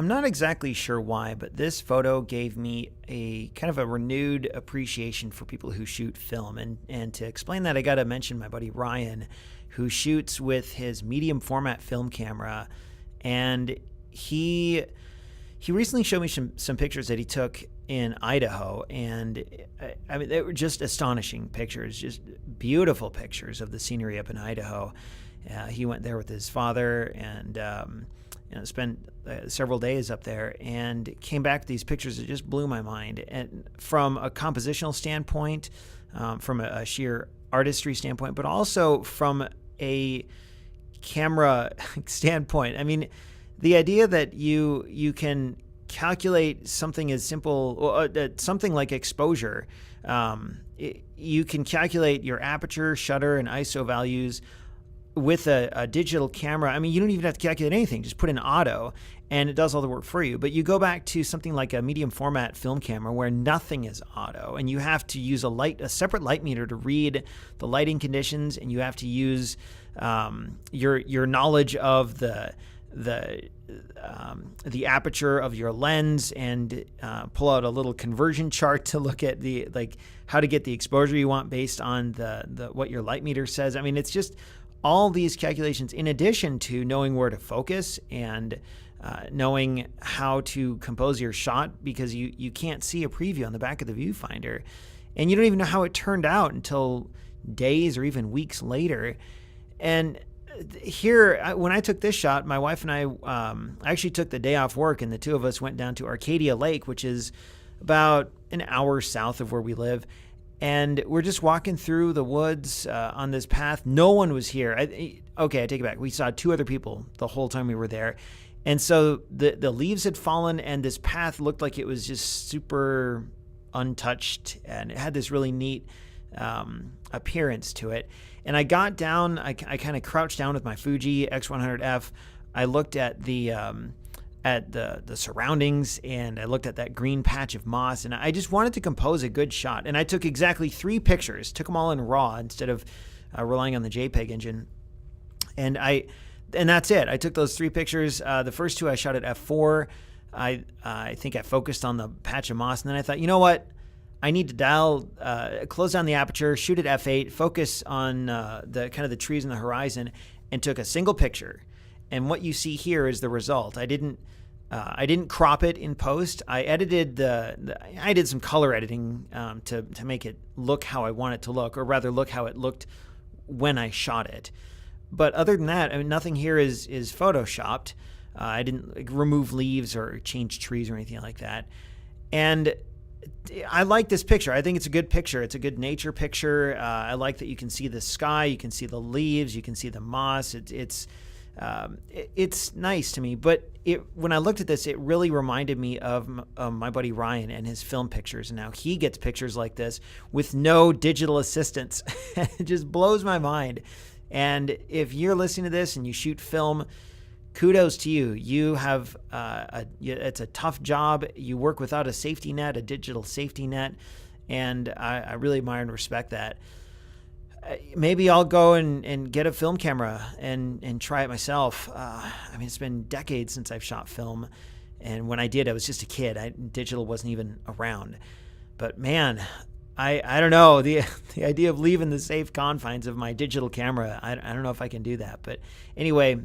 I'm not exactly sure why, but this photo gave me a kind of a renewed appreciation for people who shoot film. And to explain that, I got to mention my buddy Ryan, who shoots with his medium format film camera. And he recently showed me some pictures that he took in Idaho. And I mean, they were just astonishing pictures, just beautiful pictures of the scenery up in Idaho. He went there with his father and spent several days up there and came back with these pictures that just blew my mind. And from a compositional standpoint, from a sheer artistry standpoint, but also from a camera standpoint. I mean, the idea that you can calculate something as simple, something like exposure. You can calculate your aperture, shutter, and ISO values with a digital camera. I mean, you don't even have to calculate anything. Just put in auto and it does all the work for you. But you go back to something like a medium format film camera where nothing is auto and you have to use a separate light meter to read the lighting conditions, and you have to use your knowledge of the aperture of your lens and pull out a little conversion chart to look at how to get the exposure you want based on the what your light meter says. I mean, it's just all these calculations in addition to knowing where to focus and knowing how to compose your shot, because you can't see a preview on the back of the viewfinder, and you don't even know how it turned out until days or even weeks later. And here, when I took this shot, my wife and I actually took the day off work, and the two of us went down to Arcadia Lake, which is about an hour south of where we live. And we're just walking through the woods on this path. No one was here. I take it back. We saw two other people the whole time we were there. And so the leaves had fallen, and this path looked like it was just super untouched, and it had this really neat appearance to it. And I got down, I kind of crouched down with my Fuji X100F. I looked at the surroundings, and I looked at that green patch of moss, and I just wanted to compose a good shot. And I took exactly 3 pictures, took them all in RAW instead of relying on the JPEG engine. And that's it. I took those 3 pictures. The first 2 I shot at f4. I think I focused on the patch of moss, and then I thought, you know what? I need to close down the aperture, shoot at f8, focus on the kind of the trees in the horizon, and took a single picture. And what you see here is the result. I didn't crop it in post. I edited I did some color editing to make it look how I want it to look, or rather look how it looked when I shot it. But other than that, I mean, nothing here is photoshopped. I didn't remove leaves or change trees or anything like that. And I like this picture. I think it's a good picture. It's a good nature picture. I like that you can see the sky, you can see the leaves, you can see the moss. It's nice to me. But when I looked at this, it really reminded me of my buddy Ryan and his film pictures. And now he gets pictures like this with no digital assistance. It just blows my mind. And if you're listening to this and you shoot film, kudos to you. You have it's a tough job. You work without a safety net, a digital safety net, and I really admire and respect that. Maybe I'll go and get a film camera and try it myself. I mean, it's been decades since I've shot film, and when I did, I was just a kid. Digital wasn't even around. But man, I don't know, the idea of leaving the safe confines of my digital camera, I don't know if I can do that. But anyway,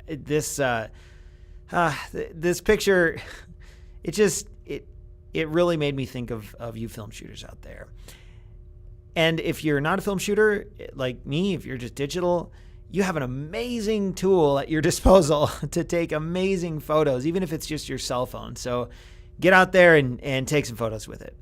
this picture, it really made me think of you film shooters out there. And if you're not a film shooter like me, if you're just digital, you have an amazing tool at your disposal to take amazing photos, even if it's just your cell phone. So get out there and take some photos with it.